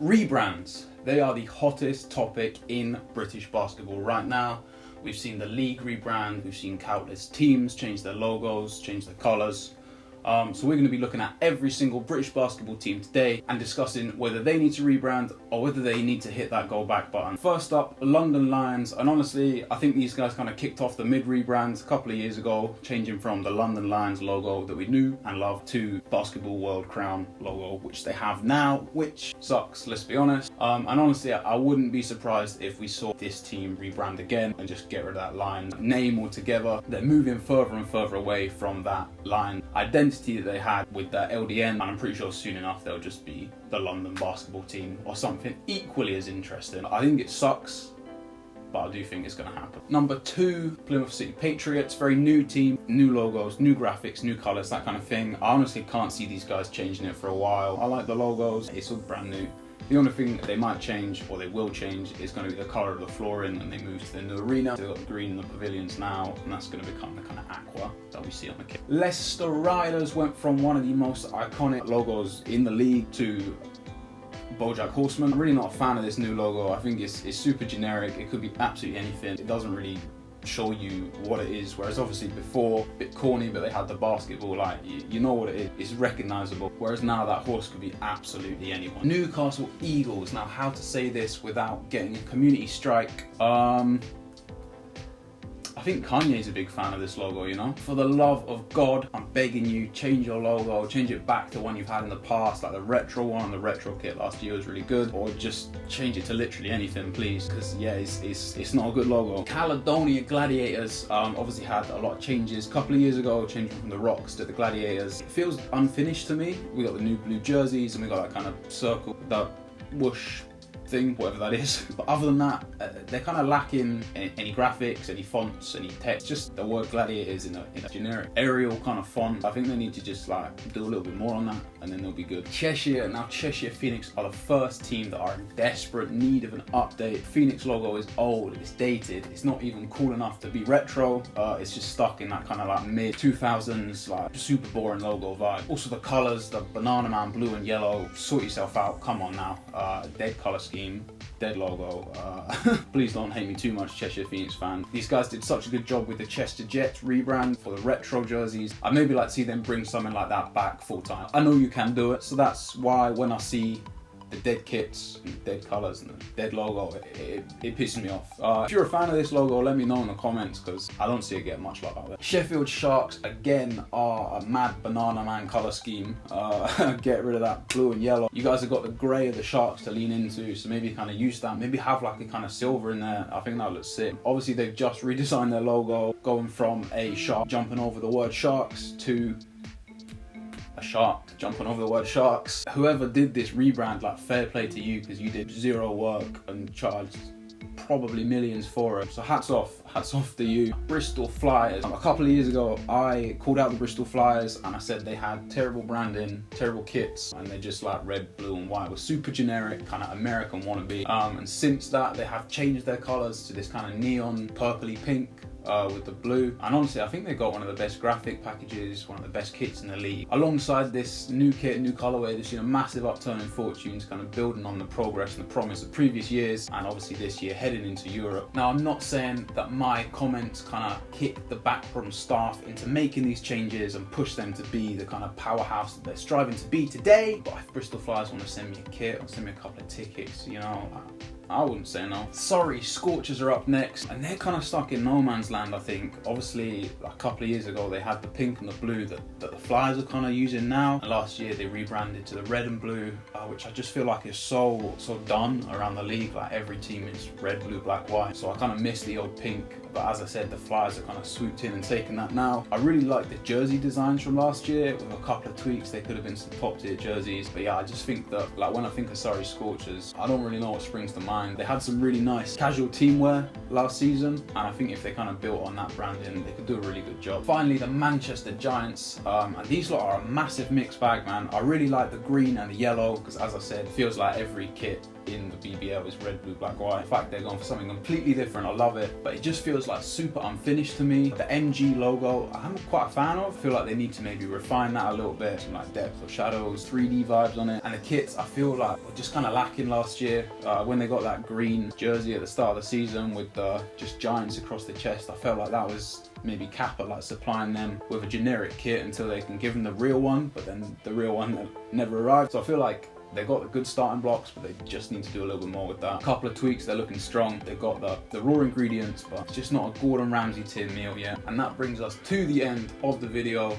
Rebrands. They are the hottest topic in British basketball right now. We've seen the league rebrand, we've seen countless teams change their logos, change their colours. So we're going to be looking at every single British basketball team today and discussing whether they need to rebrand or whether they need to hit that go back button. First up, London Lions. And honestly, I think these guys kind of kicked off the mid rebrands a couple of years ago, changing from the London Lions logo that we knew and loved to Basketball World Crown logo, which they have now, which sucks, let's be honest. And honestly, I wouldn't be surprised if we saw this team rebrand again and just get rid of that Lion name altogether. They're moving further and further away from that Lion identity that they had with that LDN, and I'm pretty sure soon enough they'll just be the London basketball team or something equally as interesting. I think it sucks, but I do think it's going to happen. Number 2, Plymouth City Patriots. Very new team, new logos, new graphics, new colours, that kind of thing. I honestly can't see these guys changing it for a while. I like the logos, it's all brand new. The only thing that they might change, or they will change, is going to be the colour of the flooring when they move to the new arena. They've got the green in the pavilions now, and that's going to become the kind of aqua that we see on the kit. Leicester Riders went from one of the most iconic logos in the league to BoJack Horseman. I'm really not a fan of this new logo. I think it's super generic. It could be absolutely anything. It doesn't really show you what it is, whereas obviously before, a bit corny, but they had the basketball, like you know what it is, it's recognizable, whereas now that horse could be absolutely anyone. Newcastle Eagles. Now, how to say this without getting a community strike? I think Kanye's a big fan of this logo, you know? For the love of God, I'm begging you, change your logo, change it back to one you've had in the past, like the retro one. The retro kit last year was really good, or just change it to literally anything, please, because yeah, it's not a good logo. Caledonia Gladiators obviously had a lot of changes a couple of years ago, changing from the Rocks to the Gladiators. It feels unfinished to me. We got the new blue jerseys and we got that kind of circle, that whoosh thing, whatever that is. But other than that, they're kind of lacking any graphics, any fonts, any text. Just the word Gladiators in a generic Arial kind of font. I think they need to just like do a little bit more on that, and then they'll be good. Cheshire. Now, Cheshire Phoenix are the first team that are in desperate need of an update. Phoenix logo is old, it's dated, it's not even cool enough to be retro. It's just stuck in that kind of like mid 2000s, like super boring logo vibe. Also the colors, the Banana Man blue and yellow, sort yourself out, come on now. Dead color scheme, dead logo. Please don't hate me too much, Cheshire Phoenix fan. These guys did such a good job with the Chester Jets rebrand for the retro jerseys. I'd maybe like to see them bring something like that back full time. I know you can do it, so that's why when I see the dead kits, and dead colours and the dead logo, it pisses me off. If you're a fan of this logo, let me know in the comments, because I don't see it get much love out there. Sheffield Sharks, again, are a mad Banana Man colour scheme. Get rid of that blue and yellow. You guys have got the grey of the Sharks to lean into, so maybe kind of use that. Maybe have like a kind of silver in there. I think that looks sick. Obviously, they've just redesigned their logo, going from a shark jumping over the word Sharks to a shark jumping over the word Sharks. Whoever did this rebrand, like, fair play to you, because you did zero work and charged probably millions for it. So hats off to you. Bristol Flyers. A couple of years ago, I called out the Bristol Flyers and I said they had terrible branding, terrible kits, and they're just like red, blue and white. It was super generic, kind of American wannabe. And since that, they have changed their colours to this kind of neon purpley pink. With the blue, and honestly I think they got one of the best graphic packages, one of the best kits in the league. Alongside this new kit, new colourway, they've seen a massive upturn in fortunes, kind of building on the progress and the promise of previous years, and obviously this year heading into Europe. Now, I'm not saying that my comments kind of kick the backroom staff into making these changes and push them to be the kind of powerhouse that they're striving to be today, but if Bristol Flyers want to send me a kit or send me a couple of tickets, you know, I wouldn't say no. Sorry, Scorchers are up next, and they're kind of stuck in no man's land, I think. Obviously, a couple of years ago, they had the pink and the blue that the Flyers are kind of using now. And last year, they rebranded to the red and blue, which I just feel like is so done around the league. Like, every team is red, blue, black, white. So I kind of miss the old pink. But as I said, the Flyers are kind of swooped in and taken that now. I really like the jersey designs from last year. With a couple of tweaks, they could have been some top tier jerseys. But yeah, I just think that, like, when I think of Surrey Scorchers, I don't really know what springs to mind. design. They had some really nice casual teamwear last season, and I think if they kind of built on that branding, they could do a really good job. Finally, the Manchester Giants, and these lot are a massive mixed bag, man. I really like the green and the yellow, because as I said, it feels like every kit in the BBL is red, blue, black, white. In fact, they're going for something completely different. I love it, but it just feels like super unfinished to me. The MG logo, I'm quite a fan of. I feel like they need to maybe refine that a little bit, some like depth or shadows, 3D vibes on it. And the kits, I feel like were just kind of lacking last year. When they got that green jersey at the start of the season with just giants across the chest, I felt like that was maybe Kappa like supplying them with a generic kit until they can give them the real one, but then the real one never arrived. So I feel like they got the good starting blocks, but they just need to do a little bit more with that. A couple of tweaks, they're looking strong. They've got the raw ingredients, but it's just not a Gordon Ramsay tier meal yet. And that brings us to the end of the video.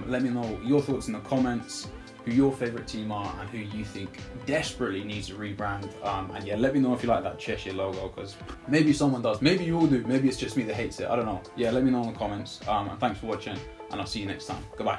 Let me know your thoughts in the comments, who your favourite team are and who you think desperately needs a rebrand. And yeah, let me know if you like that Cheshire logo, because maybe someone does. Maybe you all do. Maybe it's just me that hates it. I don't know. Yeah, let me know in the comments. And thanks for watching, and I'll see you next time. Goodbye.